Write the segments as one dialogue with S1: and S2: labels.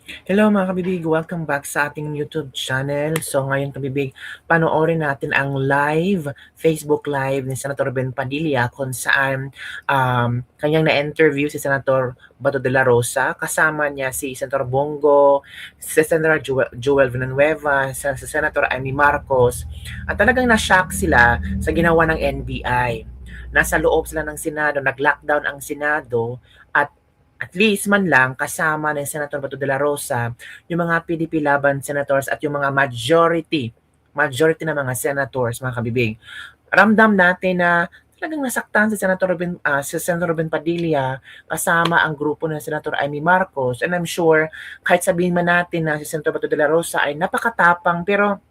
S1: Hello mga kabibig, welcome back sa ating YouTube channel. So ngayon kabibig, panoorin natin ang Facebook Live ni Senator Ben Padilla kung saan kanyang na-interview si Senator Bato de la Rosa. Kasama niya si Senator Bongo, si Senator Joel Villanueva, si Senator Amy Marcos. At talagang na-shock sila sa ginawa ng NBI. Nasa loob sila ng Senado, nag-lockdown ang Senado at least man lang kasama ni Senator Bato de la Rosa yung mga PDP laban senators at yung mga majority na mga senators, mga kabibig. Ramdam natin na talagang nasaktan si Senator Robin Padilla kasama ang grupo ng Senator Amy Marcos. And I'm sure kahit sabihin man natin na si Senator Bato de la Rosa ay napakatapang, pero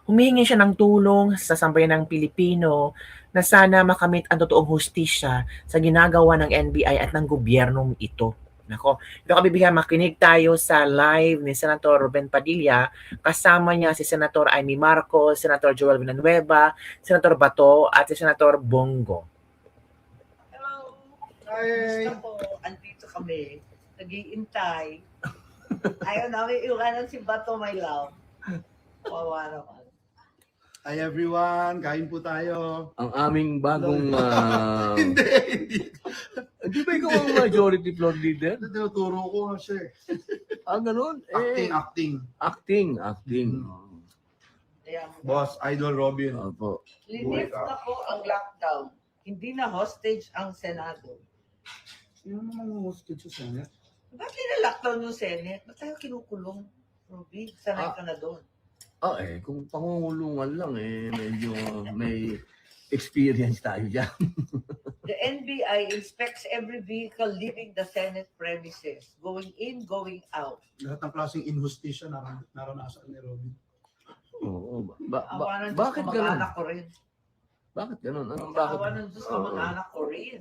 S1: humihingi siya ng tulong sa sambayan ng Pilipino na sana makamit ang totoong hustisya sa ginagawa ng NBI at ng gobyernong ito. Nako, ito kabibigyan, makinig tayo sa live ni Senator Ruben Padilla. Kasama niya si Senator Amy Marcos, Senator Joel Villanueva, Senator Bato, at si Senator Bongo.
S2: Hello.
S3: Hi.
S2: Gusto ko, andito kami. Nag-iintay. Ayaw namin iwanan si Bato, my love. Wawa naman.
S3: Hi everyone, kain po tayo.
S4: Ang aming bagong...
S3: Hindi.
S4: Di ba ikaw ang majority floor leader?
S3: Tinuturo ko nga siya eh.
S4: Ganun?
S3: Acting.
S4: Acting.
S2: Ayan.
S3: Boss, Idol Robin.
S4: Opo.
S2: Linis na po ang lockdown. Hindi na hostage ang Senado.
S3: Sino naman ang hostage sa Senate?
S2: Ba't nila-lockdown yung Senate? Ba't tayo kinukulong? Ruby, sanay ka na doon.
S4: Kung pangungulungan lang medyo may experience tayo dyan.
S2: The NBI inspects every vehicle leaving the Senate premises, going in, going out.
S3: Lahat ng klaseng inhustisya naranasan ni Robin.
S4: Oo.
S2: Awanan Diyos
S4: Bakit
S2: ko,
S4: ganun?
S2: mag-anak ko rin.
S4: Bakit ganun? Bakit?
S2: Awanan Diyos ko, mag-anak ko rin.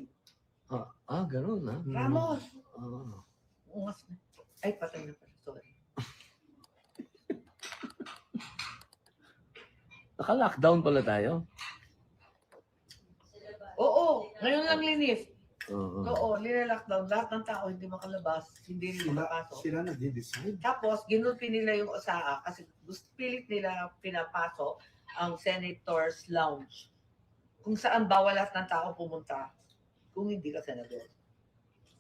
S4: Ganun ha?
S2: Ramos!
S4: Ah.
S2: Ungas na. Ay, patay na pala. Sorry.
S4: Naka-lockdown pala tayo?
S2: Oo, ngayon lang linis.
S4: Oo.
S2: Oo, nila-lockdown. Lahat ng tao hindi makalabas, hindi nila makapasok.
S3: Sila nag-decide.
S2: Tapos, ginulpi nila yung OSAA kasi pilit nila pinapasok ang Senator's Lounge. Kung saan bawal lahat ng tao pumunta kung hindi ka senador.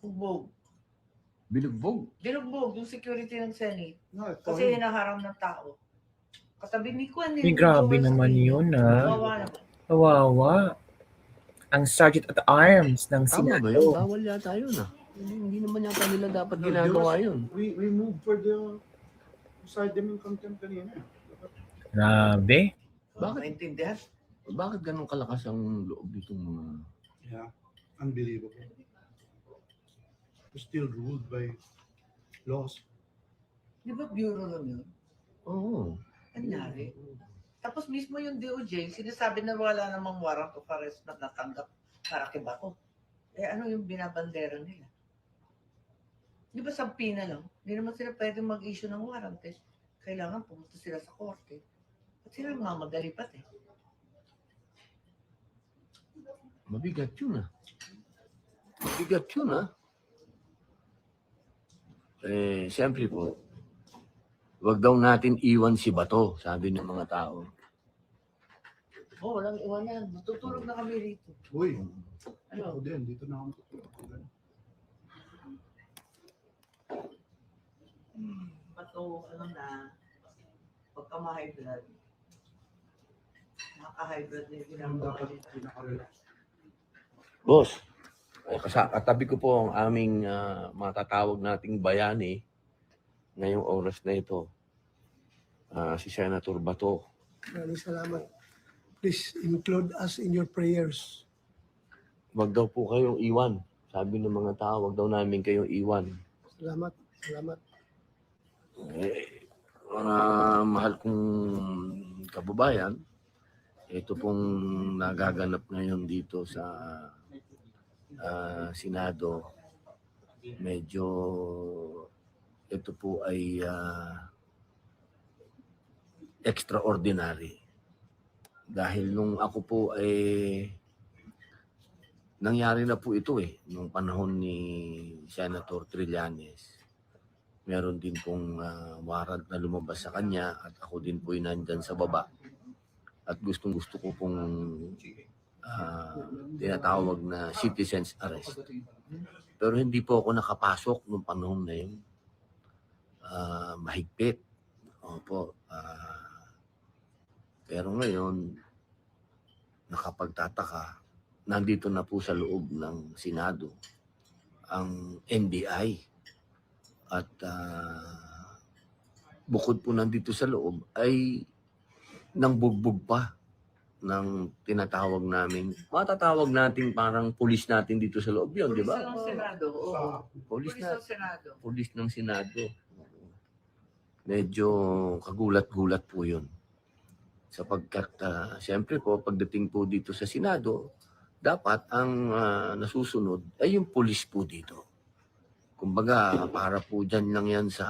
S2: Bugbog.
S4: Binugbog.
S2: Binugbog yung security ng Senate.
S3: No,
S2: Kasi hinaharang ng tao. Katabi ni Kwan.
S1: Ay, grabe naman yun
S2: Kawawa naman.
S1: Kawawa. Ang Sergeant at Arms ng
S4: Tama ba yun?
S1: Senado.
S4: Bawal yata yun Hindi naman yata nila dapat ginagawa yun.
S3: We moved for the side them in contempt kanina.
S1: Grabe.
S4: Bakit?
S2: Maintindihan?
S4: Bakit ganun kalakas ang loob nitong mga...
S3: Yeah, unbelievable. We're still ruled by laws.
S2: Di ba bureau lang yun?
S4: Oo.
S2: Anyari. Tapos mismo yung DOJ, sinasabi na wala namang warrant of arrest na natanggap para kay Bato. Ano yung binabandera nila? Di ba sampi na lang? Hindi naman sila pwede mag-issue ng warrant eh. Kailangan pumunta sila sa korte. At sila mamadali pat eh.
S4: Mabigat yun Mabigat yun siyempre po, wag daw natin iwan si Bato, sabi ng mga tao.
S2: Walang iwanan. Matutulog na kami rito.
S3: Uy,
S2: Ano?
S3: ako din, dito na ako matutulog.
S2: Bato, pagka ma-high blood, maka-high blood na yung ginagawa
S3: Dapat
S2: nila.
S3: pinaka-relax.
S4: Boss, katabi ko po ang aming matatawag nating bayani ngayong oras na ito. Si Senator Bato.
S5: Maraming salamat. Please include us in your prayers.
S4: Wag daw po kayong iwan. Sabi ng mga tao, wag daw namin kayong iwan.
S5: Salamat.
S4: Mga mahal kong kababayan, ito pong nagaganap ngayon dito sa Senado. Medyo ito po ay extraordinary. Dahil nung ako po ay nangyari na po ito nung panahon ni Senator Trillanes. meron din pong warrant na lumabas sa kanya at ako din po nandyan sa baba. At gustong-gusto ko pong tinatawag na citizen's arrest. Pero hindi po ako nakapasok nung panahon na yun. Mahigpit. Opo. Pero ngayon, nakapagtataka, nandito na po sa loob ng Senado ang NBI. At bukod po nandito sa loob ay nang bugbog pa ng tinatawag namin. Matatawag natin parang pulis natin dito sa loob yun, di ba?
S2: Pulis ng Senado. Oo.
S4: Pulis
S2: Pulis ng Senado.
S4: Pulis ng Senado. Medyo kagulat-gulat po yun. Sapagkat, siyempre po, pagdating po dito sa Senado, dapat ang nasusunod ay yung pulis po dito. Kumbaga, para po dyan lang yan sa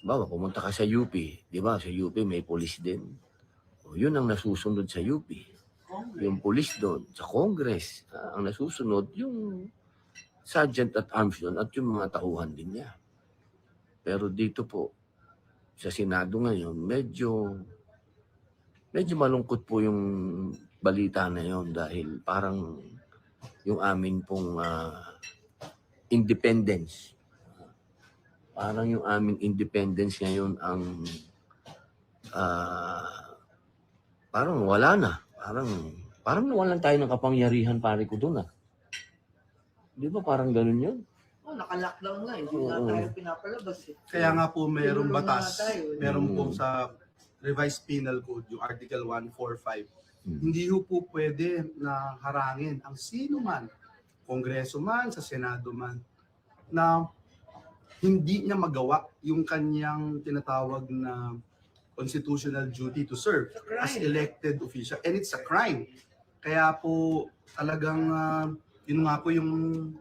S4: bawa, pumunta ka sa UP, di ba? Sa UP may pulis din. O, yun ang nasusunod sa UP. Yung pulis doon. Sa Congress, ang nasusunod, yung sergeant at arms doon at yung mga tauhan din niya. Pero dito po, sa Senado ngayon, medyo malungkot po yung balita na yun dahil parang yung amin pong independence. Parang yung aming independence ngayon ang parang wala na. Parang nawalan tayo ng kapangyarihan pare ko doon. Di ba parang ganun yun?
S2: Naka-lockdown nga. Hindi nga tayo pinapalabas.
S3: Kaya nga po mayroong
S2: Tinulungan
S3: batas,
S2: nga tayo.
S3: meron po sa revised penal code, yung Article 145. Hindi po pwede na harangin ang sino man, Kongreso man, sa Senado man, na hindi niya magawa yung kanyang tinatawag na constitutional duty to serve as elected official. And it's a crime. Kaya po talagang yun nga po yung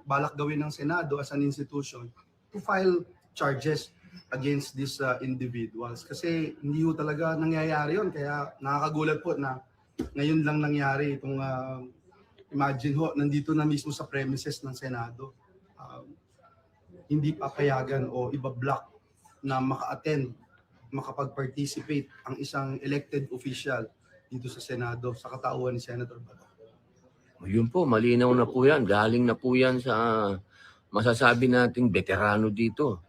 S3: balak gawin ng Senado as an institution to file charges against these individuals. Kasi hindi ho talaga nangyayari yun. Kaya nakakagulat po na ngayon lang nangyari itong imagine ho, nandito na mismo sa premises ng Senado. Hindi papayagan o iba-block na maka-attend, makapag-participate ang isang elected official dito sa Senado sa katauhan ni Senator Bato.
S4: Yun po, malinaw na po yan. Galing na po yan sa masasabi nating veterano dito.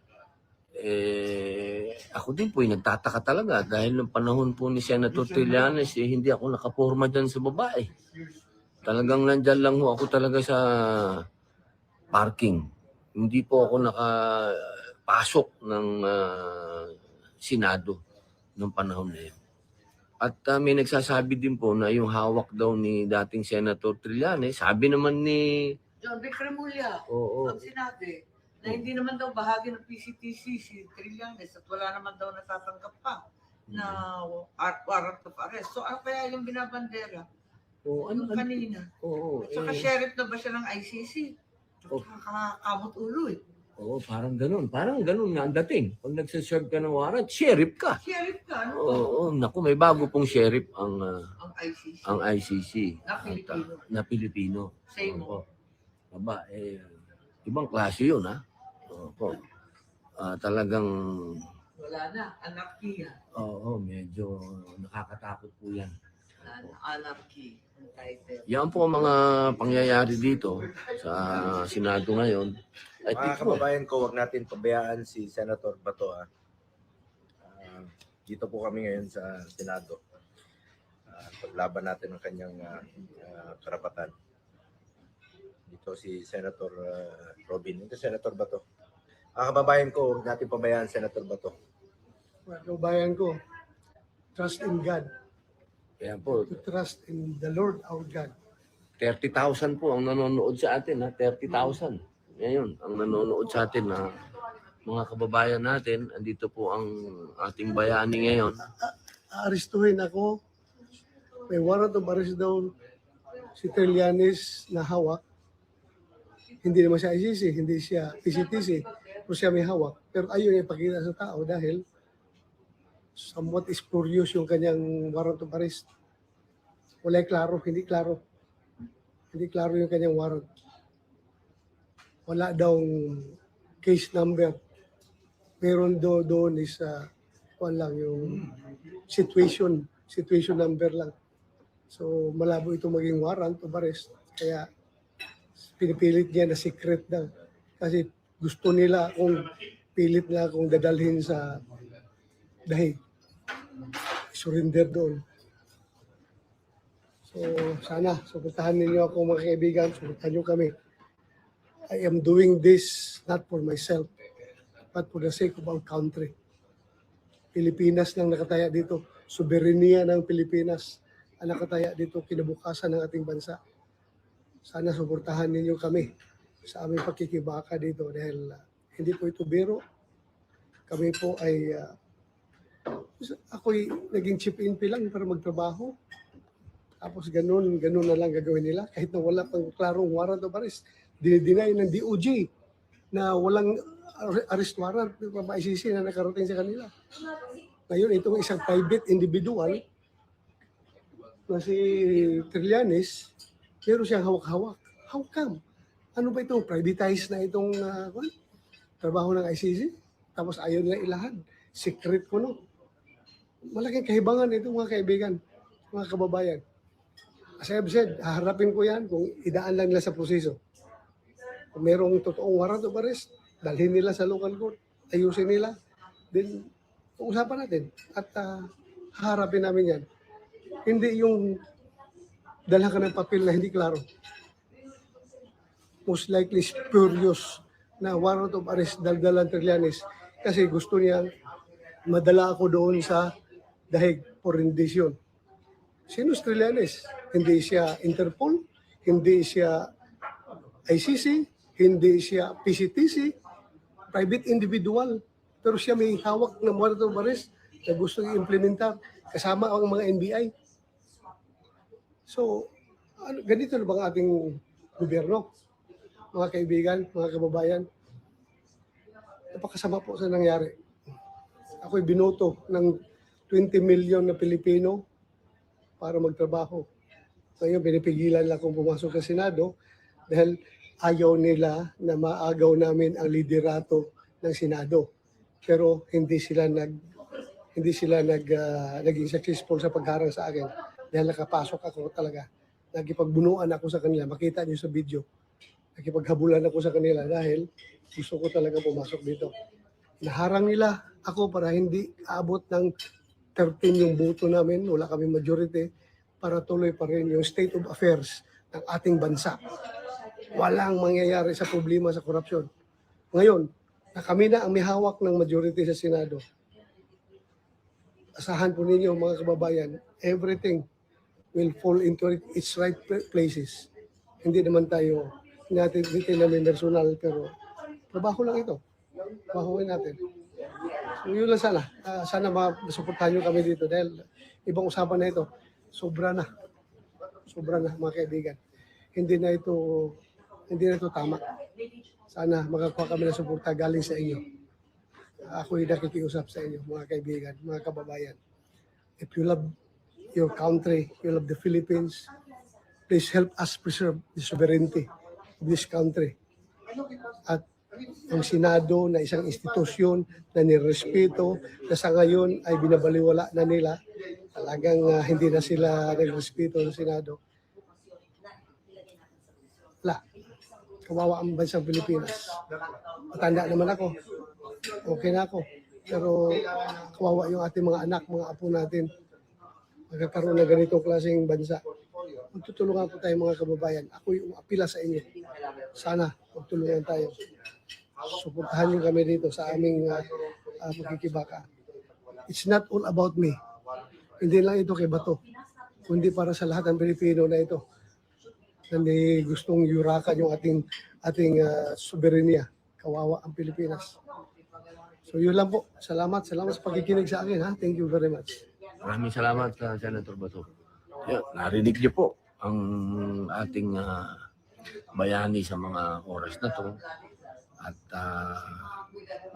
S4: Ako din po nagtataka talaga dahil ng panahon po ni Senator Trillanes, hindi ako nakaporma dyan sa babae. Talagang nandyan lang ho ako talaga sa parking. Hindi po ako nakapasok ng Senado noong panahon na yun. At may nagsasabi din po na yung hawak daw ni dating Senator Trillanes, sabi naman ni
S2: John Vic Remulla,
S4: Oo.
S2: ang sinabi na hindi naman daw bahagi ng PCTC si Trillanes at wala naman daw natatanggap pa na warrant of arrest. So ano kaya yung binabandera? Yung kanina.
S4: Oo.
S2: At saka sheriff na ba siya ng ICC? Kakakamot ulo eh.
S4: Oo, parang ganun. Parang ganun nga ang dating. Pag nagsaserve ka ng warrant, sheriff ka.
S2: Sheriff ka, ano?
S4: Oo, naku, may bago pong sheriff ang
S2: ICC.
S4: ang ICC.
S2: Na Pilipino.
S4: Na Pilipino.
S2: Same.
S4: Opo. Aba, ibang klase yun, ha? Opo. Talagang,
S2: Wala na. Anarchy.
S4: oo, medyo nakakatakot po yan.
S2: Anarchy. Ang title.
S4: Yan po ang mga pangyayari dito sa Senado ngayon. Ay,
S6: Mga kababayan ko, wag natin pabayaan si Senator Bato. Dito po kami ngayon sa Senado. Paglaban natin ang kanyang karapatan. Dito si Senator Robin. Ito Senator Bato. Mga kababayan ko, wag natin pabayaan Senator Bato.
S5: Kabayan ko, trust in God.
S4: Yan po,
S5: To trust in the Lord our God.
S4: 30,000 po ang nanonood sa atin, ha? 30,000. Ngayon, ang nanonood sa atin na mga kababayan natin, andito po ang ating bayani ngayon.
S5: Aarestuhin ako. May warrant of arrest daw si Trillanes na hawak. Hindi naman siya ICC, hindi siya PCTC, pero siya may hawak. Pero ayaw niya ipakita sa tao dahil somewhat spurious yung kanyang warrant of arrest. Wala klaro, hindi klaro. Hindi klaro yung kanyang warrant. wala daw case number. Meron doon is lang yung situation number lang. So malabo ito maging warrant of arrest. Kaya pinipilit niya na secret daw. Kasi gusto nila pilit na akong dadalhin sa dahig. Surrender doon. So sana, suportahan ninyo ako mga kaibigan, suportahan nyo kami. I am doing this not for myself, but for the sake of our country. Pilipinas lang nakataya dito. Soberenya ng Pilipinas ang nakataya dito, kinabukasan ng ating bansa. Sana suportahan ninyo kami sa aming pakikibaka dito dahil hindi po ito biro. Kami po ay ako'y naging chief NP lang para magtrabaho. Tapos ganun na lang gagawin nila kahit na wala pang klarong warrant of arrest. Dinideny ng DOJ na walang arrest warrant ng ICC na nakarating sa kanila. Ngayon, itong isang private individual na si Trillanes, meron siyang hawak-hawak. How come? Ano ba ito? Privatized na itong trabaho ng ICC? Tapos ayaw nila ilahad. Secret ko, no? Malaking kahibangan ito, mga kaibigan, mga kababayan. As I have said, haharapin ko yan kung idaan lang nila sa proseso. Kung merong totoong warrant of arrest, dalhin nila sa local court, ayusin nila, then usapan natin at haharapin namin yan. Hindi yung dala ka ng papel na hindi klaro. Most likely spurious na warrant of arrest daldalan Trillanes kasi gusto niya madala ako doon sa dahig for rendition. Sino si Trillanes? Hindi siya Interpol, hindi siya ICC, hindi siya PCTC, private individual. Pero siya may hawak ng warrant of arrest na gusto i-implementar kasama ang mga NBI. So, ganito na ba ang ating gobyerno? Mga kaibigan, mga kababayan, napakasama po sa nangyari. Ako'y binoto ng 20 million na Pilipino para magtrabaho. Ngayon, pinipigilan lang akong pumasok sa Senado dahil ayaw nila na maagaw namin ang liderato ng Senado. Pero hindi sila naging successful sa pagharang sa akin dahil nakapasok ako talaga. Nagipagbunuan ako sa kanila. Makita niyo sa video. Nakipaghabulan ako sa kanila dahil gusto ko talaga pumasok dito. Naharang nila ako para hindi aabot ng 13 yung boto namin. Wala kami majority para tuloy pa rin yung state of affairs ng ating bansa. Walang mangyayari sa problema sa korupsyon. Ngayon, na kami na ang may hawak ng majority sa Senado. Asahan po ninyo mga kababayan, everything will fall into its right places. Hindi naman tayo natin namin personal, pero trabaho lang ito. Trabahoin natin. So yun lang sana. Sana masuportahan nyo kami dito dahil ibang usapan na ito. Sobra na mga kaibigan. Hindi na ito tama. Sana makakuha kami ng suporta galing sa inyo. Ako'y nakikiusap sa inyo, mga kaibigan, mga kababayan. If you love your country, you love the Philippines, please help us preserve the sovereignty of this country. At ang Senado na isang institusyon na nirespeto na sa ngayon ay binabaliwala na nila, talagang hindi na sila nagrespeto ng Senado. Wala. Kawawa ang bansang Pilipinas. Matanda naman ako. Okay na ako. Pero kawawa yung ating mga anak, mga apo natin. Magkakaroon ng ganitong klaseng bansa. Magtutulungan po tayo mga kababayan. Ako yung apila sa inyo. Sana magtulungan tayo. Suportahan nyo kami dito sa aming pagkikibaka. It's not all about me. Hindi lang ito kay Bato. Kundi para sa lahat ng Pilipino na ito. Na may gustong yurakan yung ating soberenya. Kawawa ang Pilipinas. So yun lang po. Salamat sa pagkikinig sa akin. Ha? Thank you very much.
S4: Maraming salamat, Senator Bato. Yeah, narinig niyo po ang ating bayani sa mga oras na to. At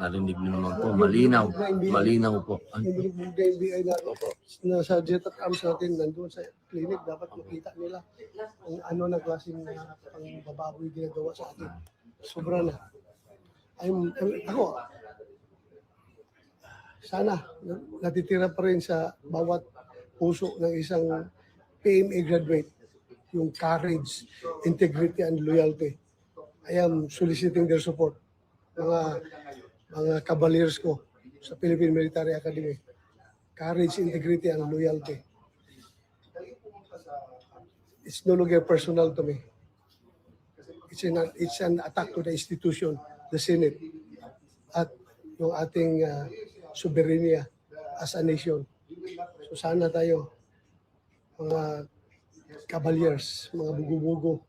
S4: narinig niyo naman po, malinaw po.
S5: Yung NBI na sa jet at arms natin nandun sa clinic, dapat makita nila kung ano na klaseng pangbababoy ginagawa sa atin. Sobra na. Ako, sana natitira pa rin sa bawat puso ng isang PMA graduate yung courage, integrity, and loyalty. I am soliciting their support. Mga cavaliers ko sa Philippine Military Academy. Courage, integrity, and loyalty. It's no longer personal to me. It's an attack to the institution, the Senate, at yung ating soberanya as a nation. So sana tayo, mga cavaliers, mga bugo-bugo,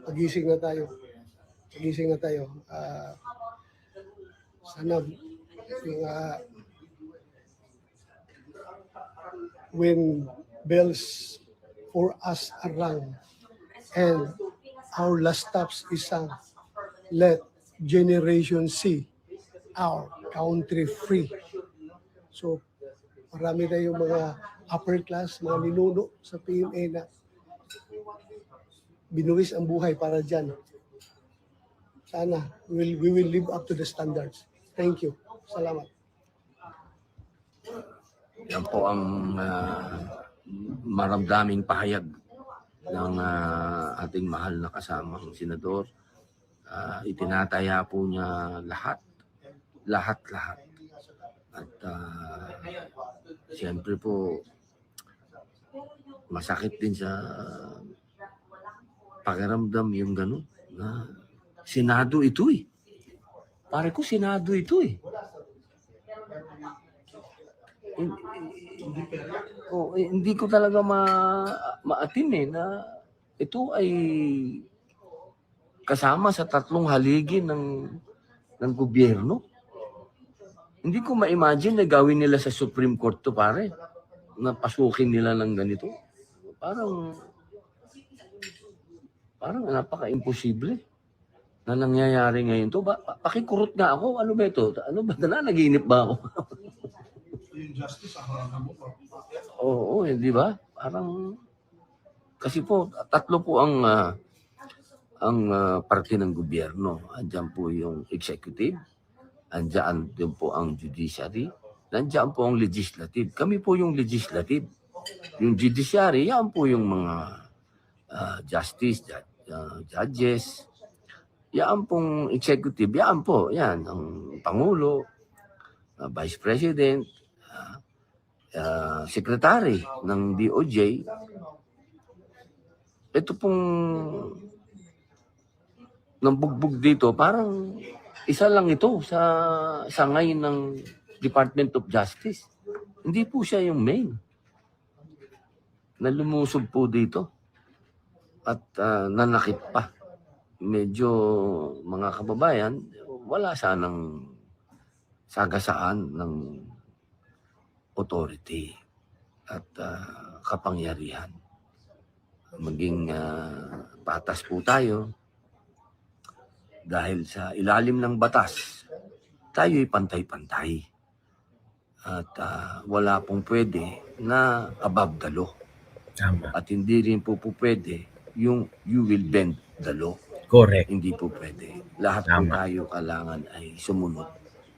S5: pagising na tayo. Sana when bells for us are rung and our last stops is sung, let generation see our country free. So marami tayong mga upper class, mga ninuno sa PMA na binuwis ang buhay para dyan. Sana we will live up to the standards. Thank you. Salamat.
S4: Yan po ang maramdaming pahayag ng ating mahal na kasamang senador. Itinataya po niya lahat. At siyempre po, masakit din sa pakiramdam yung gano'n na Senado ito eh. Pare ko, Senado ito eh. Hindi ko talaga maatin eh na ito ay kasama sa tatlong haligi ng gobyerno. Hindi ko ma-imagine na gawin nila sa Supreme Court to, pare. Na pasukin nila ng ganito. Parang napaka-imposible na nangyayari ngayon to. Pakikurot nga ako. Ano ba ito? Ano ba? Naginip ba ako?
S3: Yung justice, ang mo pa.
S4: Oo, hindi ba? Parang, kasi po, tatlo po ang parte ng gobyerno. Andiyan po yung executive, andiyan po ang judiciary, nandiyan po ang legislative. Kami po yung legislative. Yung judiciary, yan po yung mga justice, judges. Yan pong executive, yan po. Yan, ang Pangulo, Vice President, Secretary ng DOJ. Ito pong nambugbog dito, parang isa lang ito sa ngayon ng Department of Justice. Hindi po siya yung main na lumusob po dito at nanakit pa. Medyo mga kababayan, wala sanang sagasaan ng authority at kapangyarihan. Maging patas po tayo dahil sa ilalim ng batas, tayo'y pantay-pantay. At wala pong pwede na above the law.
S1: Tama.
S4: At hindi rin po pwede yung you will bend the law.
S1: Correct.
S4: Hindi po pwede. Lahat po tayo kailangan ay sumunod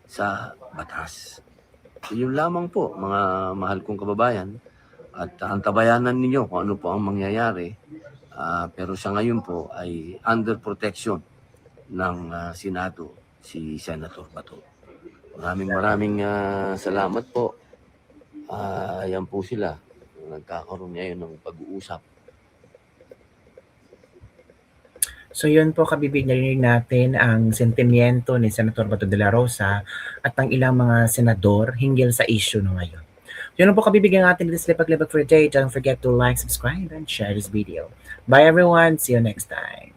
S4: sa batas. Yun lamang po, mga mahal kong kababayan. At antabayanan ninyo kung ano po ang mangyayari. Pero sa ngayon po ay under protection ng Senado si Senator Bato. Maraming salamat po. Ayan po sila. Nagkakaroon ngayon ng pag-uusap.
S1: So yun po, kabibig, narinig natin ang sentimiento ni Senator Bato de la Rosa at ang ilang mga senador hinggil sa issue na ngayon. Yun po, kabibig, ang ating Lipat for today. Don't forget to like, subscribe, and share this video. Bye everyone. See you next time.